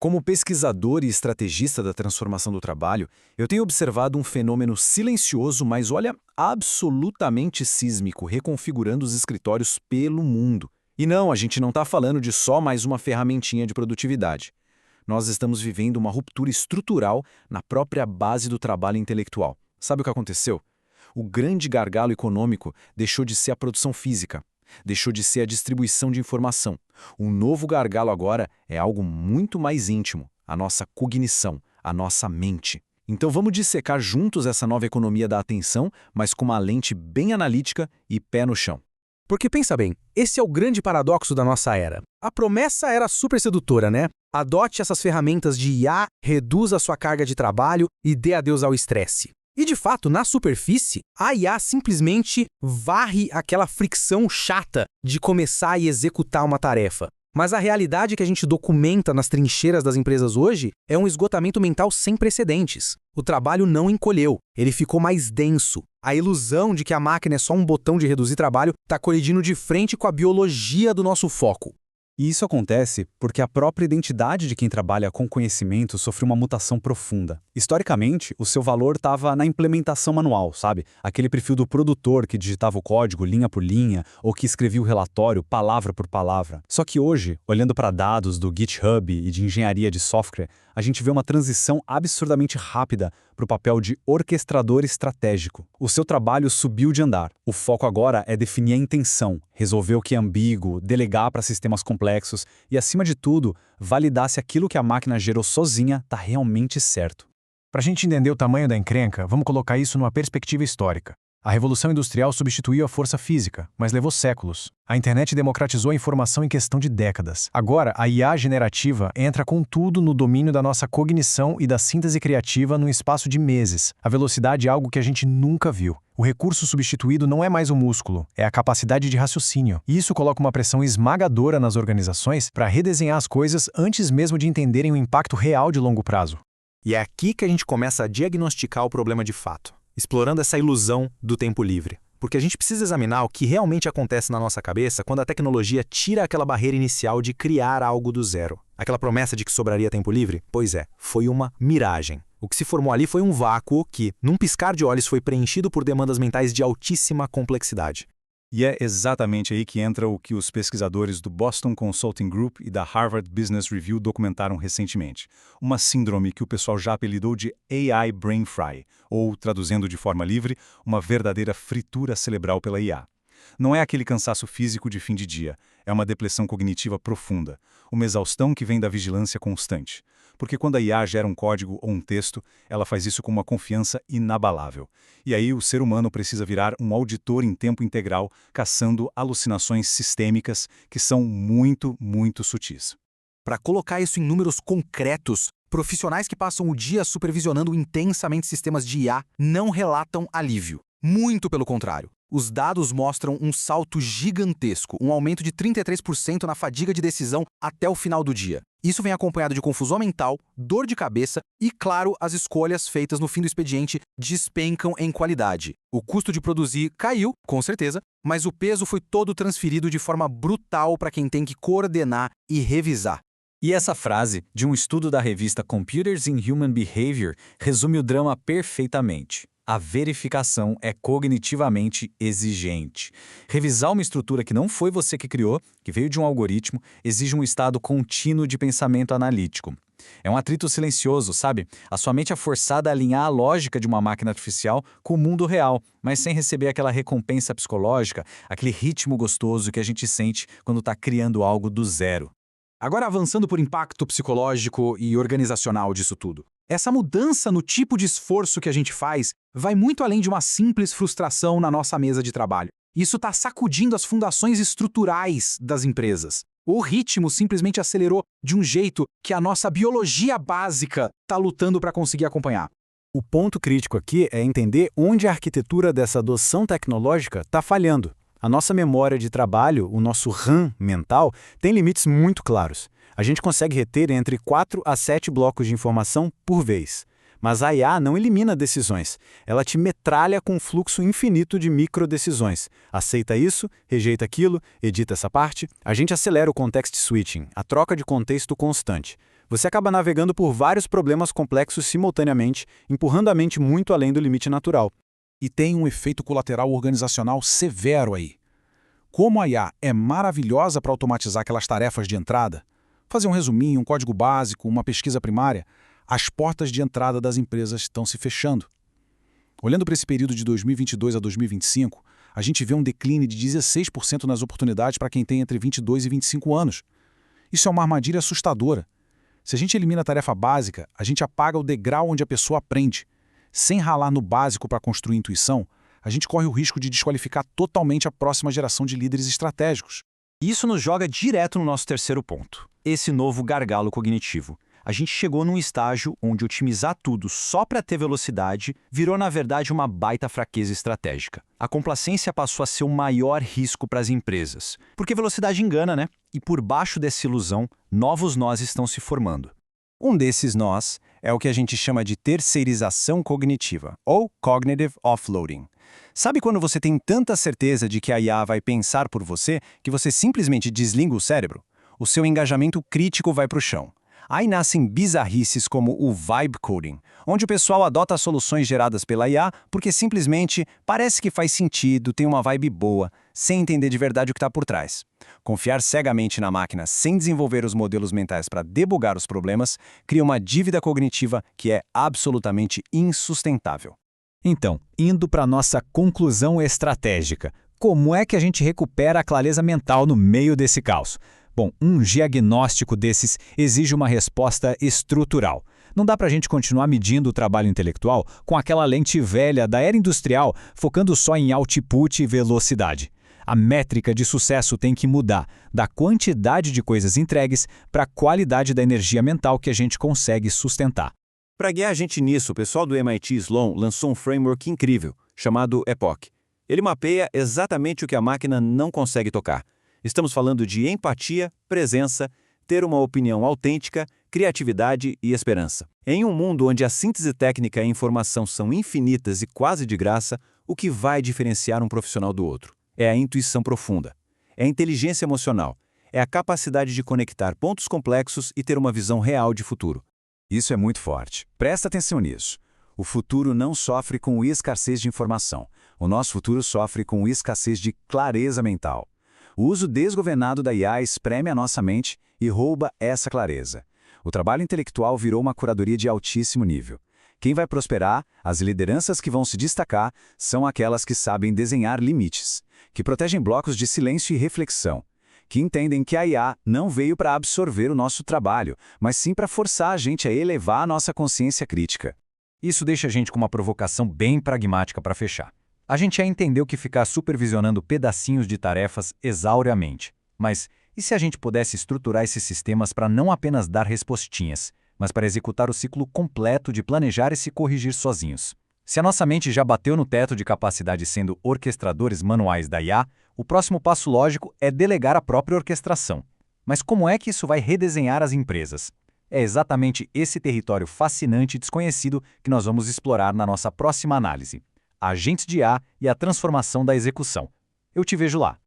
Como pesquisador e estrategista da transformação do trabalho, eu tenho observado um fenômeno silencioso, mas olha, absolutamente sísmico, reconfigurando os escritórios pelo mundo. E não, a gente não está falando de só mais uma ferramentinha de produtividade. Nós estamos vivendo uma ruptura estrutural na própria base do trabalho intelectual. Sabe o que aconteceu? O grande gargalo econômico deixou de ser a produção física. Deixou de ser a distribuição de informação. O novo gargalo agora é algo muito mais íntimo, a nossa cognição, a nossa mente. Então vamos dissecar juntos essa nova economia da atenção, mas com uma lente bem analítica e pé no chão. Porque pensa bem, esse é o grande paradoxo da nossa era. A promessa era super sedutora, né? Adote essas ferramentas de IA, reduza a sua carga de trabalho e dê adeus ao estresse. E de fato, na superfície, a IA simplesmente varre aquela fricção chata de começar e executar uma tarefa. Mas a realidade que a gente documenta nas trincheiras das empresas hoje é um esgotamento mental sem precedentes. O trabalho não encolheu, ele ficou mais denso. A ilusão de que a máquina é só um botão de reduzir trabalho está colidindo de frente com a biologia do nosso foco. E isso acontece porque a própria identidade de quem trabalha com conhecimento sofreu uma mutação profunda. Historicamente, o seu valor estava na implementação manual, sabe? Aquele perfil do produtor que digitava o código linha por linha ou que escrevia o relatório palavra por palavra. Só que hoje, olhando para dados do GitHub e de engenharia de software, a gente vê uma transição absurdamente rápida para o papel de orquestrador estratégico. O seu trabalho subiu de andar. O foco agora é definir a intenção, resolver o que é ambíguo, delegar para sistemas complexos e, acima de tudo, validar se aquilo que a máquina gerou sozinha está realmente certo. Para a gente entender o tamanho da encrenca, vamos colocar isso numa perspectiva histórica. A Revolução Industrial substituiu a força física, mas levou séculos. A internet democratizou a informação em questão de décadas. Agora, a IA generativa entra com tudo no domínio da nossa cognição e da síntese criativa num espaço de meses. A velocidade é algo que a gente nunca viu. O recurso substituído não é mais o músculo, é a capacidade de raciocínio. E isso coloca uma pressão esmagadora nas organizações para redesenhar as coisas antes mesmo de entenderem o impacto real de longo prazo. E é aqui que a gente começa a diagnosticar o problema de fato, explorando essa ilusão do tempo livre. Porque a gente precisa examinar o que realmente acontece na nossa cabeça quando a tecnologia tira aquela barreira inicial de criar algo do zero. Aquela promessa de que sobraria tempo livre? Pois é, foi uma miragem. O que se formou ali foi um vácuo que, num piscar de olhos, foi preenchido por demandas mentais de altíssima complexidade. E é exatamente aí que entra o que os pesquisadores do Boston Consulting Group e da Harvard Business Review documentaram recentemente. Uma síndrome que o pessoal já apelidou de AI Brain Fry, ou, traduzindo de forma livre, uma verdadeira fritura cerebral pela IA. Não é aquele cansaço físico de fim de dia, é uma depressão cognitiva profunda, uma exaustão que vem da vigilância constante. Porque quando a IA gera um código ou um texto, ela faz isso com uma confiança inabalável. E aí o ser humano precisa virar um auditor em tempo integral, caçando alucinações sistêmicas que são muito, muito sutis. Para colocar isso em números concretos, profissionais que passam o dia supervisionando intensamente sistemas de IA não relatam alívio. Muito pelo contrário. Os dados mostram um salto gigantesco, um aumento de 33% na fadiga de decisão até o final do dia. Isso vem acompanhado de confusão mental, dor de cabeça e, claro, as escolhas feitas no fim do expediente despencam em qualidade. O custo de produzir caiu, com certeza, mas o peso foi todo transferido de forma brutal para quem tem que coordenar e revisar. E essa frase, de um estudo da revista Computers in Human Behavior, resume o drama perfeitamente. A verificação é cognitivamente exigente. Revisar uma estrutura que não foi você que criou, que veio de um algoritmo, exige um estado contínuo de pensamento analítico. É um atrito silencioso, sabe? A sua mente é forçada a alinhar a lógica de uma máquina artificial com o mundo real, mas sem receber aquela recompensa psicológica, aquele ritmo gostoso que a gente sente quando está criando algo do zero. Agora avançando por impacto psicológico e organizacional disso tudo. Essa mudança no tipo de esforço que a gente faz vai muito além de uma simples frustração na nossa mesa de trabalho. Isso está sacudindo as fundações estruturais das empresas. O ritmo simplesmente acelerou de um jeito que a nossa biologia básica está lutando para conseguir acompanhar. O ponto crítico aqui é entender onde a arquitetura dessa adoção tecnológica está falhando. A nossa memória de trabalho, o nosso RAM mental, tem limites muito claros. A gente consegue reter entre 4 a 7 blocos de informação por vez. Mas a IA não elimina decisões. Ela te metralha com um fluxo infinito de microdecisões. Aceita isso, rejeita aquilo, edita essa parte. A gente acelera o context switching, a troca de contexto constante. Você acaba navegando por vários problemas complexos simultaneamente, empurrando a mente muito além do limite natural. E tem um efeito colateral organizacional severo aí. Como a IA é maravilhosa para automatizar aquelas tarefas de entrada, fazer um resuminho, um código básico, uma pesquisa primária, as portas de entrada das empresas estão se fechando. Olhando para esse período de 2022 a 2025, a gente vê um declínio de 16% nas oportunidades para quem tem entre 22 e 25 anos. Isso é uma armadilha assustadora. Se a gente elimina a tarefa básica, a gente apaga o degrau onde a pessoa aprende. Sem ralar no básico para construir intuição, a gente corre o risco de desqualificar totalmente a próxima geração de líderes estratégicos. Isso nos joga direto no nosso terceiro ponto, esse novo gargalo cognitivo. A gente chegou num estágio onde otimizar tudo só para ter velocidade virou, na verdade, uma baita fraqueza estratégica. A complacência passou a ser o maior risco para as empresas, porque velocidade engana, né? E por baixo dessa ilusão, novos nós estão se formando. Um desses nós é o que a gente chama de terceirização cognitiva, ou cognitive offloading. Sabe quando você tem tanta certeza de que a IA vai pensar por você que você simplesmente desliga o cérebro? O seu engajamento crítico vai para o chão. Aí nascem bizarrices como o vibe coding, onde o pessoal adota soluções geradas pela IA porque simplesmente parece que faz sentido, tem uma vibe boa, sem entender de verdade o que está por trás. Confiar cegamente na máquina sem desenvolver os modelos mentais para debugar os problemas cria uma dívida cognitiva que é absolutamente insustentável. Então, indo para a nossa conclusão estratégica, como é que a gente recupera a clareza mental no meio desse caos? Bom, um diagnóstico desses exige uma resposta estrutural. Não dá para a gente continuar medindo o trabalho intelectual com aquela lente velha da era industrial, focando só em output e velocidade. A métrica de sucesso tem que mudar, da quantidade de coisas entregues para a qualidade da energia mental que a gente consegue sustentar. Para guiar a gente nisso, o pessoal do MIT Sloan lançou um framework incrível, chamado EPOC. Ele mapeia exatamente o que a máquina não consegue tocar. Estamos falando de empatia, presença, ter uma opinião autêntica, criatividade e esperança. Em um mundo onde a síntese técnica e a informação são infinitas e quase de graça, o que vai diferenciar um profissional do outro? É a intuição profunda. É a inteligência emocional. É a capacidade de conectar pontos complexos e ter uma visão real de futuro. Isso é muito forte. Presta atenção nisso. O futuro não sofre com escassez de informação. O nosso futuro sofre com escassez de clareza mental. O uso desgovernado da IA espreme a nossa mente e rouba essa clareza. O trabalho intelectual virou uma curadoria de altíssimo nível. Quem vai prosperar, as lideranças que vão se destacar, são aquelas que sabem desenhar limites, que protegem blocos de silêncio e reflexão, que entendem que a IA não veio para absorver o nosso trabalho, mas sim para forçar a gente a elevar a nossa consciência crítica. Isso deixa a gente com uma provocação bem pragmática para fechar. A gente já entendeu que ficar supervisionando pedacinhos de tarefas exaure a mente. Mas e se a gente pudesse estruturar esses sistemas para não apenas dar respostinhas, mas para executar o ciclo completo de planejar e se corrigir sozinhos? Se a nossa mente já bateu no teto de capacidade sendo orquestradores manuais da IA, o próximo passo lógico é delegar a própria orquestração. Mas como é que isso vai redesenhar as empresas? É exatamente esse território fascinante e desconhecido que nós vamos explorar na nossa próxima análise. Agentes de IA e a transformação da execução. Eu te vejo lá.